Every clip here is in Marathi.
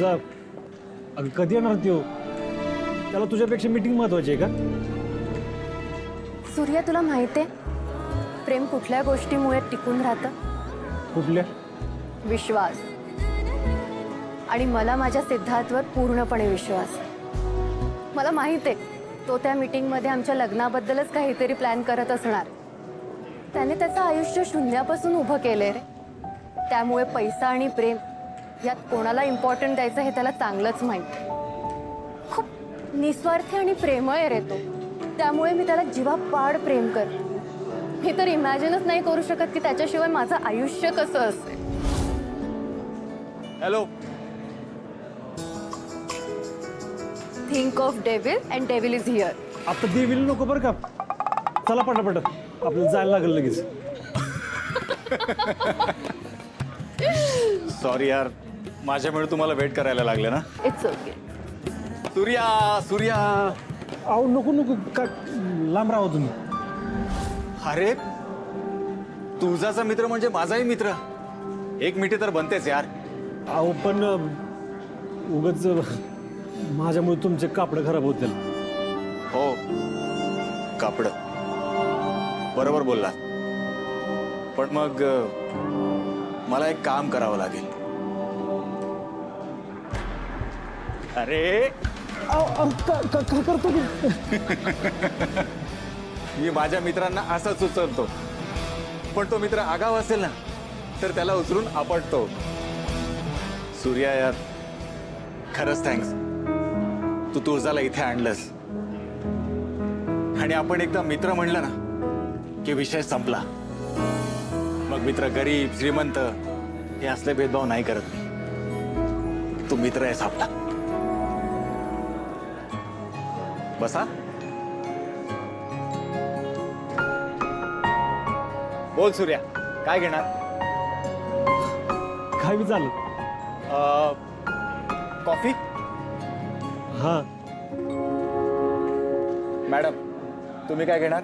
तुझा अगं कधी येणार त्यो? त्याला तुझ्यापेक्षा मीटिंग महत्वाची आहे का? सूर्या, तुला माहिती आहे प्रेम कुठल्या गोष्टीमुळे टिकून राहतं? कुठल्या? विश्वास. आणि मला माझ्या सिद्धार्थवर पूर्णपणे विश्वास. मला माहित आहे तो त्या मीटिंगमध्ये आमच्या लग्नाबद्दलच काहीतरी प्लॅन करत असणार. त्याने त्याचं आयुष्य शून्यापासून उभं केलंय रे. त्यामुळे पैसा आणि प्रेम यात कोणाला इम्पॉर्टंट द्यायचं हे त्याला चांगलंच माहिती. खूप निस्वार्थी आणि प्रेमळ आहे रे तो. त्यामुळे मी त्याला जीवापाड प्रेम करते. मी तर इमॅजिनच नाही करू शकत की त्याच्याशिवाय माझं आयुष्य कसं असेल. Hello. Think of devil and devil is here. आता देवीला नको बरं का. चला पटापट, आपल्याला जायला लागेल लगेच. सॉरी यार, माझ्यामुळे तुम्हाला वेट करायला लागले ना. It's okay. सूर्या सूर्या. अहो नको नको का, लांब राहा तुम्ही. अरे तुझाचा मित्र म्हणजे माझाही मित्र. एक मिठी तर बनतेच यार. अहो पण उगाच माझ्यामुळे तुमचे कापड खराब होतील. हो, कापड बरोबर बोलला. पण मग मला एक काम करावं लागेल. अरे काय करतो मी? मी माझ्या मित्रांना असं सुचवतो, पण तो मित्र आगाव असेल ना तर त्याला उचलून आपटतो. सूर्या यार, खरंच थँक्स. तू तुळजाला इथे आणलंस आणि आपण एकदा मित्र म्हणलं ना की विषय संपला. मग मित्र गरीब श्रीमंत हे असले भेदभाव नाही करत मी. तू मित्र आहेस आपला. बसा. बोल सूर्या, काय घेणार? काय बी चालेल. कॉफी? हा. मॅडम, तुम्ही काय घेणार?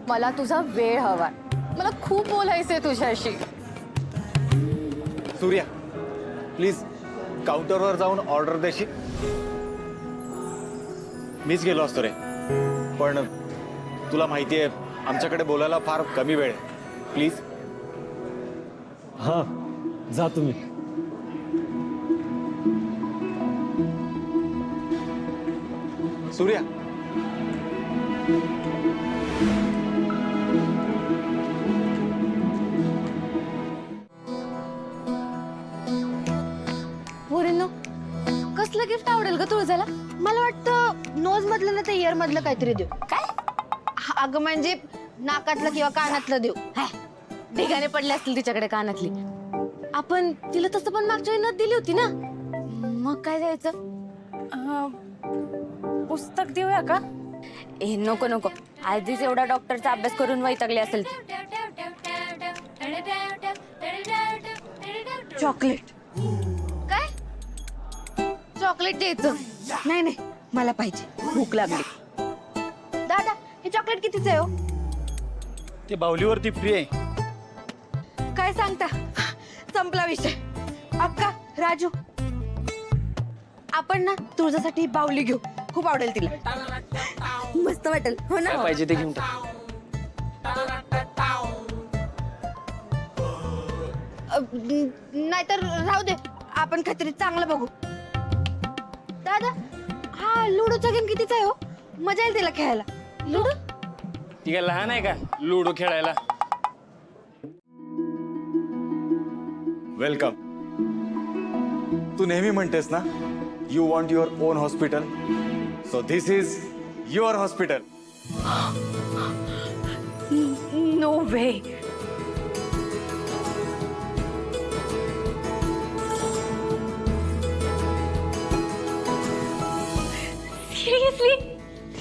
मला तुझा वेळ हवा. मला खूप बोलायचंय तुझ्याशी. सूर्या, प्लीज काउंटरवर जाऊन ऑर्डर देशील? मीच गेलो असतो रे, पण तुला माहिती आहे आमच्याकडे बोलायला फार कमी वेळ आहे. प्लीज. हा, जा तुम्ही. सूर्या. पोरींनो, कसलं गिफ्ट आवडेल ग तुळजाला? मला वाटतं नोज मधलं ना ते इयर मधलं काहीतरी देऊ. काय? अगं म्हणजे नाकातलं किंवा कानातलं देऊ. ढिगाने पडले असतील तिच्याकडे कानातली. आपण तिला तसं पण मागच्या वेळी नथ दिली होती ना. मग काय द्यायचं? पुस्तक देऊया का? ए नको नको, आधीच एवढा डॉक्टरचा अभ्यास करून वैतागली असेल ती. चॉकलेट. काय? चॉकलेट द्यायचं? नाही नाही, मला पाहिजे, भूक लागली. दादा, हे चॉकलेट कितीचं आहे हो? ते बाहुलीवरती फ्री आहे. काय सांगता? संपला विषय. अक्का, राजू, आपण ना तुझ्यासाठी बाहुली घेऊ. खूप आवडेल तिला. मस्त वाटेल हो ना? काय पाहिजे ते घेऊन टाक. नाहीतर राहू दे, आपण काहीतरी चांगलं बघू. दादा, हा लुडोचा गेम कितीचा आहे हो? मजा येईल तिला खेळायला. लुडो? ती काय लहान आहे का लुडो खेळायला? वेलकम. तू नेहमी म्हणतेस ना, you want your own hospital, so this is your hospital. No way. Seriously?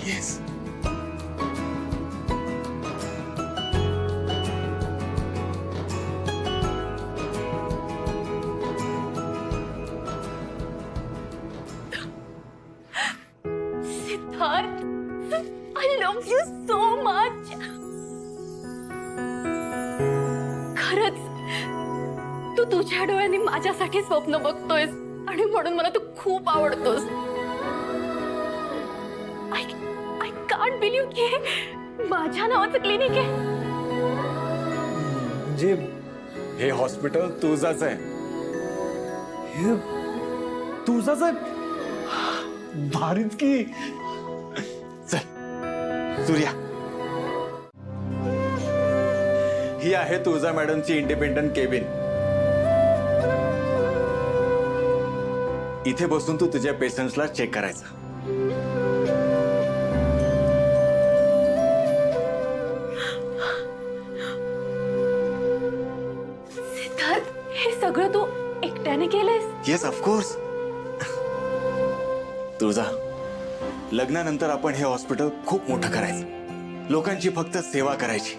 Yes. Siddharth, I love you so much. खरंच तू तुझ्या डोळ्यांनी माझ्यासाठी स्वप्न बघतोयस आणि म्हणून मला तू खूप आवडतोस. आय कांट बिलीव्ह की हे माझ्या नावाचं क्लिनिक आहे. म्हणजे हे हॉस्पिटल तुझंच आहे. हे तुझाच आहे. भारीच की. चल सूर्या, ही आहे तुळजा मॅडमची इंडिपेंडंट केबिन. इथे बसून तू तुझ्या पेशंट्सला चेक करायचा. सिद्धार्थ, हे सगळं तू एकट्याने केलंयस? Yes of course. तुळजा, लग्नानंतर आपण हे हॉस्पिटल खूप मोठं करायचं. लोकांची फक्त सेवा करायची.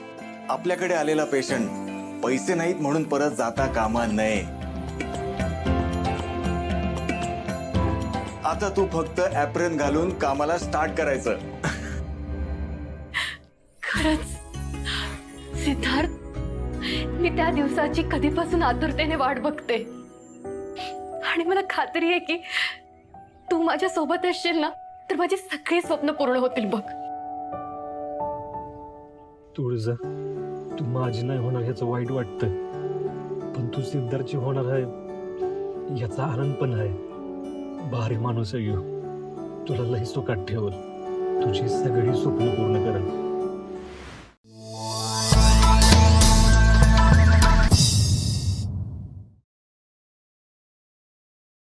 आपल्याकडे आलेला पेशंट पैसे नाहीत म्हणून परत जाता कामा नये. आता तू फक्त ऍप्रन घालून कामाला स्टार्ट करायचं. खरंच सिद्धार्थ, मी त्या दिवसाची कधीपासून आतुरतेने वाट बघते आणि मला खात्री आहे की तू माझ्या सोबत असशील ना तर माझी सगळी स्वप्न पूर्ण होतील बघ. तुळजा, तू माझी नाही होणार ह्याचं वाईट वाटतं, पण तू सिद्धार्थची होणार आहे याचा आनंद पण आहे. भारी माणूस आहे ह्यो. तुला लई सुखात ठेवल, तुझी सगळी स्वप्न पूर्ण करेल.